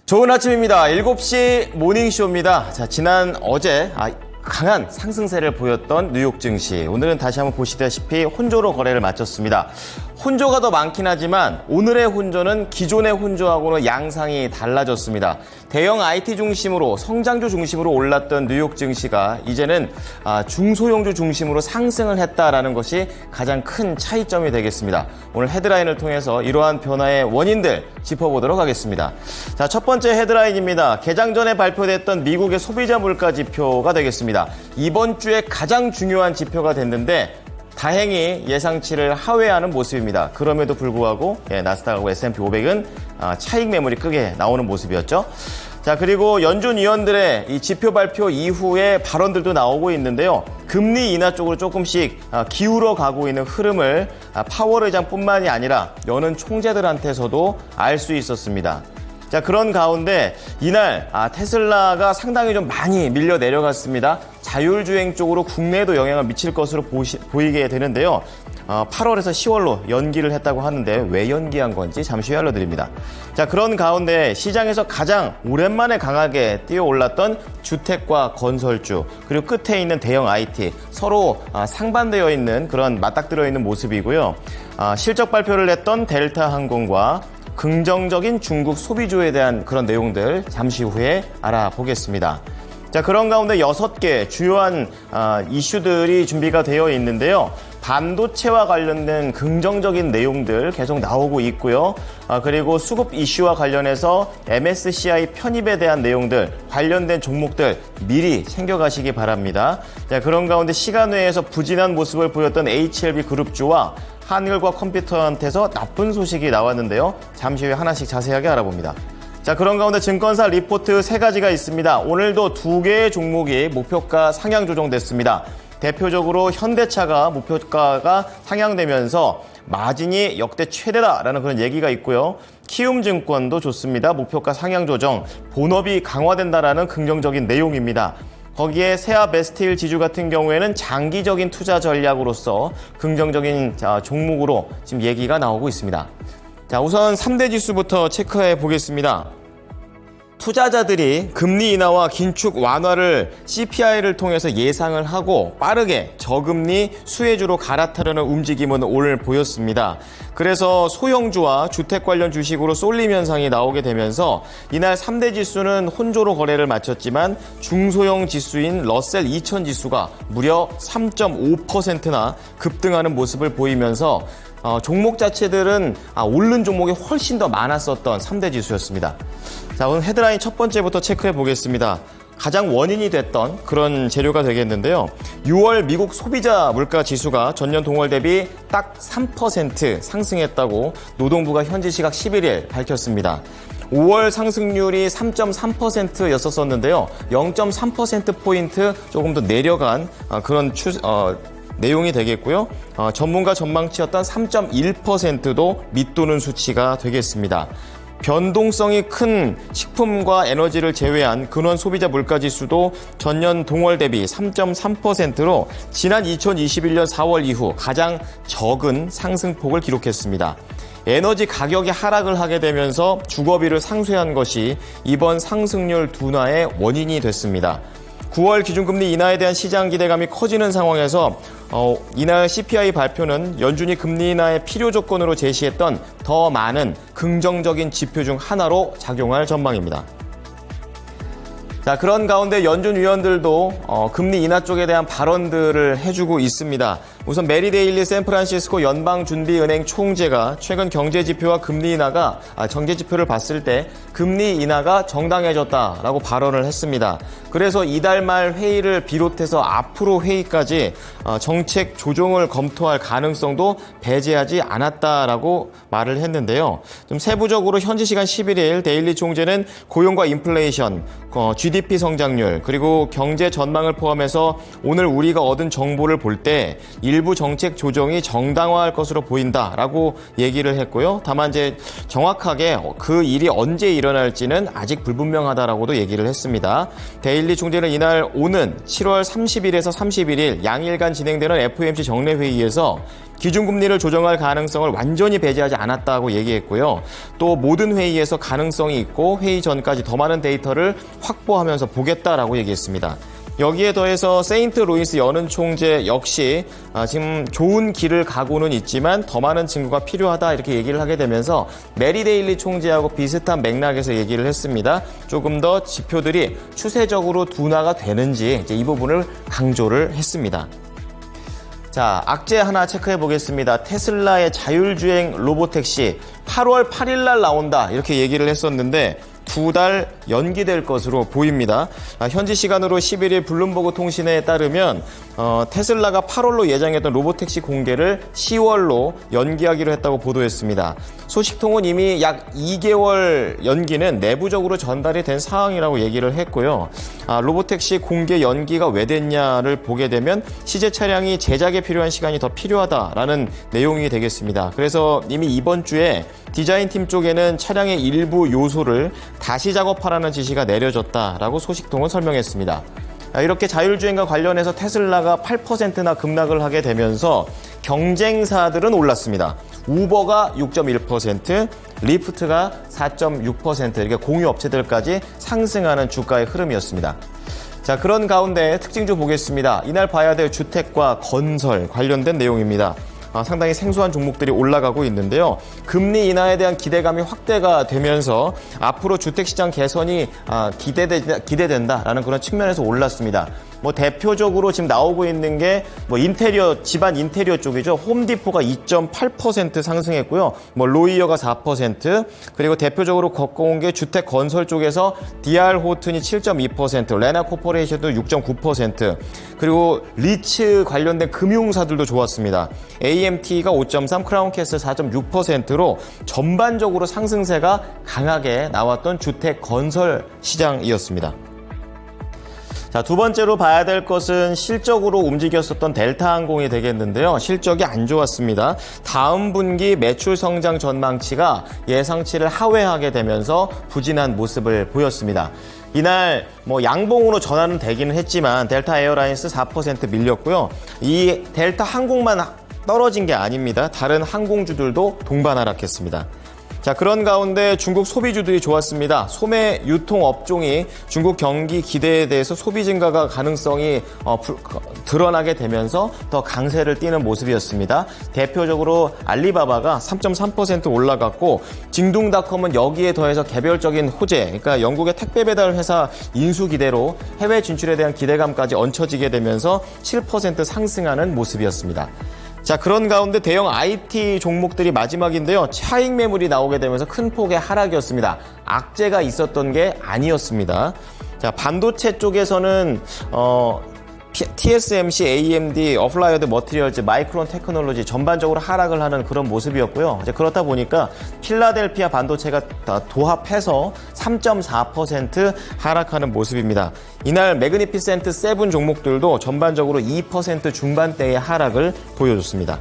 좋은 아침입니다. 7시 모닝쇼입니다. 자, 어제 강한 상승세를 보였던 뉴욕 증시. 오늘은 다시 한번 보시다시피 혼조로 거래를 마쳤습니다. 혼조가 더 많긴 하지만 오늘의 혼조는 기존의 혼조하고는 양상이 달라졌습니다. 대형 IT 중심으로 성장주 중심으로 올랐던 뉴욕 증시가 이제는 중소형주 중심으로 상승을 했다라는 것이 가장 큰 차이점이 되겠습니다. 오늘 헤드라인을 통해서 이러한 변화의 원인들 짚어보도록 하겠습니다. 자, 첫 번째 헤드라인입니다. 개장 전에 발표됐던 미국의 소비자 물가 지표가 되겠습니다. 이번 주에 가장 중요한 지표가 됐는데 다행히 예상치를 하회하는 모습입니다. 그럼에도 불구하고 나스닥하고 S&P 500은 차익 매물이 크게 나오는 모습이었죠. 자, 그리고 연준 위원들의 이 지표 발표 이후에 발언들도 나오고 있는데요. 금리 인하 쪽으로 조금씩 기울어 가고 있는 흐름을 파월 의장뿐만이 아니라 여는 총재들한테서도 알 수 있었습니다. 자, 그런 가운데 이날 테슬라가 상당히 좀 많이 밀려 내려갔습니다. 자율주행 쪽으로 국내에도 영향을 미칠 것으로 보이게 되는데요. 8월에서 10월로 연기를 했다고 하는데 왜 연기한 건지 잠시 후에 알려드립니다. 자, 그런 가운데 시장에서 가장 오랜만에 강하게 뛰어올랐던 주택과 건설주, 그리고 끝에 있는 대형 IT, 서로 상반되어 있는 그런 맞닥뜨려 있는 모습이고요. 실적 발표를 했던 델타 항공과 긍정적인 중국 소비주에 대한 그런 내용들 잠시 후에 알아보겠습니다. 자, 그런 가운데 6개 주요한 이슈들이 준비가 되어 있는데요. 반도체와 관련된 긍정적인 내용들 계속 나오고 있고요. 그리고 수급 이슈와 관련해서 MSCI 편입에 대한 내용들, 관련된 종목들 미리 챙겨가시기 바랍니다. 자, 그런 가운데 시간 외에서 부진한 모습을 보였던 HLB 그룹주와 한글과 컴퓨터한테서 나쁜 소식이 나왔는데요. 잠시 후에 하나씩 자세하게 알아봅니다. 자, 그런 가운데 증권사 리포트 3가지가 있습니다. 오늘도 2개의 종목이 목표가 상향 조정됐습니다. 대표적으로 현대차가 목표가가 상향되면서 마진이 역대 최대다라는 그런 얘기가 있고요. 키움증권도 좋습니다. 목표가 상향 조정, 본업이 강화된다라는 긍정적인 내용입니다. 거기에 세아베스틸 지주 같은 경우에는 장기적인 투자 전략으로서 긍정적인 종목으로 지금 얘기가 나오고 있습니다. 자, 우선 3대 지수부터 체크해 보겠습니다. 투자자들이 금리 인하와 긴축 완화를 CPI를 통해서 예상을 하고 빠르게 저금리 수혜주로 갈아타려는 움직임은 오늘 보였습니다. 그래서 소형주와 주택 관련 주식으로 쏠림 현상이 나오게 되면서 이날 3대 지수는 혼조로 거래를 마쳤지만 중소형 지수인 러셀 2000 지수가 무려 3.5%나 급등하는 모습을 보이면서 종목 자체들은 오른 종목이 훨씬 더 많았었던 3대 지수였습니다. 자, 오늘 헤드라인 첫 번째부터 체크해 보겠습니다. 가장 원인이 됐던 그런 재료가 되겠는데요. 6월 미국 소비자 물가 지수가 전년 동월 대비 딱 3% 상승했다고 노동부가 현지 시각 11일 밝혔습니다. 5월 상승률이 3.3%였었는데요. 0.3%포인트 조금 더 내려간 그런 내용이 되겠고요. 전문가 전망치였던 3.1%도 밑도는 수치가 되겠습니다. 변동성이 큰 식품과 에너지를 제외한 근원 소비자 물가지수도 전년 동월 대비 3.3%로 지난 2021년 4월 이후 가장 적은 상승폭을 기록했습니다. 에너지 가격이 하락을 하게 되면서 주거비를 상쇄한 것이 이번 상승률 둔화의 원인이 됐습니다. 9월 기준금리 인하에 대한 시장 기대감이 커지는 상황에서 이날 CPI 발표는 연준이 금리 인하의 필요 조건으로 제시했던 더 많은 긍정적인 지표 중 하나로 작용할 전망입니다. 자, 그런 가운데 연준 위원들도 금리 인하 쪽에 대한 발언들을 해주고 있습니다. 우선 메리 데일리 샌프란시스코 연방준비은행 총재가 최근 경제지표와 금리 인하가 경제지표를 봤을 때 금리 인하가 정당해졌다라고 발언을 했습니다. 그래서 이달 말 회의를 비롯해서 앞으로 회의까지 정책 조정을 검토할 가능성도 배제하지 않았다라고 말을 했는데요. 좀 세부적으로 현지 시간 11일 데일리 총재는 고용과 인플레이션, GDP 성장률, 그리고 경제 전망을 포함해서 오늘 우리가 얻은 정보를 볼 때 일부 정책 조정이 정당화할 것으로 보인다라고 얘기를 했고요. 다만 이제 정확하게 그 일이 언제 일어날지는 아직 불분명하다라고도 얘기를 했습니다. 데일리 총재는 이날 오는 7월 30일에서 31일 양일간 진행되는 FOMC 정례 회의에서 기준금리를 조정할 가능성을 완전히 배제하지 않았다고 얘기했고요. 또 모든 회의에서 가능성이 있고 회의 전까지 더 많은 데이터를 확보하면서 보겠다라고 얘기했습니다. 여기에 더해서 세인트루이스 연은 총재 역시 지금 좋은 길을 가고는 있지만 더 많은 증거가 필요하다 이렇게 얘기를 하게 되면서 메리 데일리 총재하고 비슷한 맥락에서 얘기를 했습니다. 조금 더 지표들이 추세적으로 둔화가 되는지 이제 이 부분을 강조를 했습니다. 자, 악재 하나 체크해 보겠습니다. 테슬라의 자율주행 로보택시 8월 8일 날 나온다 이렇게 얘기를 했었는데 2달 연기될 것으로 보입니다. 현지 시간으로 11일 블룸버그 통신에 따르면 테슬라가 8월로 예정했던 로보택시 공개를 10월로 연기하기로 했다고 보도했습니다. 소식통은 이미 약 2개월 연기는 내부적으로 전달이 된 상황이라고 얘기를 했고요. 로보택시 공개 연기가 왜 됐냐를 보게 되면 시제 차량이 제작에 필요한 시간이 더 필요하다라는 내용이 되겠습니다. 그래서 이미 이번 주에 디자인팀 쪽에는 차량의 일부 요소를 다시 작업하라는 지시가 내려졌다라고 소식통은 설명했습니다. 이렇게 자율주행과 관련해서 테슬라가 8%나 급락을 하게 되면서 경쟁사들은 올랐습니다. 우버가 6.1%, 리프트가 4.6% 이렇게 공유 업체들까지 상승하는 주가의 흐름이었습니다. 자, 그런 가운데 특징주 보겠습니다. 이날 봐야 될 주택과 건설 관련된 내용입니다. 상당히 생소한 종목들이 올라가고 있는데요. 금리 인하에 대한 기대감이 확대가 되면서 앞으로 주택시장 개선이 기대된다라는 그런 측면에서 올랐습니다. 대표적으로 지금 나오고 있는 게 인테리어, 집안 인테리어 쪽이죠. 홈디포가 2.8% 상승했고요. 로이어가 4%, 그리고 대표적으로 겪어온 게 주택 건설 쪽에서 DR 호튼이 7.2%, 레나 코퍼레이션도 6.9%, 그리고 리츠 관련된 금융사들도 좋았습니다. AMT가 5.3, 크라운캐슬 4.6%로 전반적으로 상승세가 강하게 나왔던 주택 건설 시장이었습니다. 자, 두 번째로 봐야 될 것은 실적으로 움직였었던 델타항공이 되겠는데요. 실적이 안 좋았습니다. 다음 분기 매출 성장 전망치가 예상치를 하회하게 되면서 부진한 모습을 보였습니다. 이날 양봉으로 전환은 되기는 했지만 델타 에어라인스 4% 밀렸고요. 이 델타 항공만 떨어진 게 아닙니다. 다른 항공주들도 동반 하락했습니다. 자, 그런 가운데 중국 소비주들이 좋았습니다. 소매 유통 업종이 중국 경기 기대에 대해서 소비 증가가 가능성이 드러나게 되면서 더 강세를 띠는 모습이었습니다. 대표적으로 알리바바가 3.3% 올라갔고 징둥닷컴은 여기에 더해서 개별적인 호재, 그러니까 영국의 택배 배달 회사 인수 기대로 해외 진출에 대한 기대감까지 얹혀지게 되면서 7% 상승하는 모습이었습니다. 자, 그런 가운데 대형 IT 종목들이 마지막인데요. 차익 매물이 나오게 되면서 큰 폭의 하락이었습니다. 악재가 있었던 게 아니었습니다. 자, 반도체 쪽에서는 TSMC, AMD, 어플라이드 머티리얼즈, 마이크론 테크놀로지 전반적으로 하락을 하는 그런 모습이었고요. 이제 그렇다 보니까 필라델피아 반도체가 다 도합해서 3.4% 하락하는 모습입니다. 이날 매그니피센트 7 종목들도 전반적으로 2% 중반대의 하락을 보여줬습니다.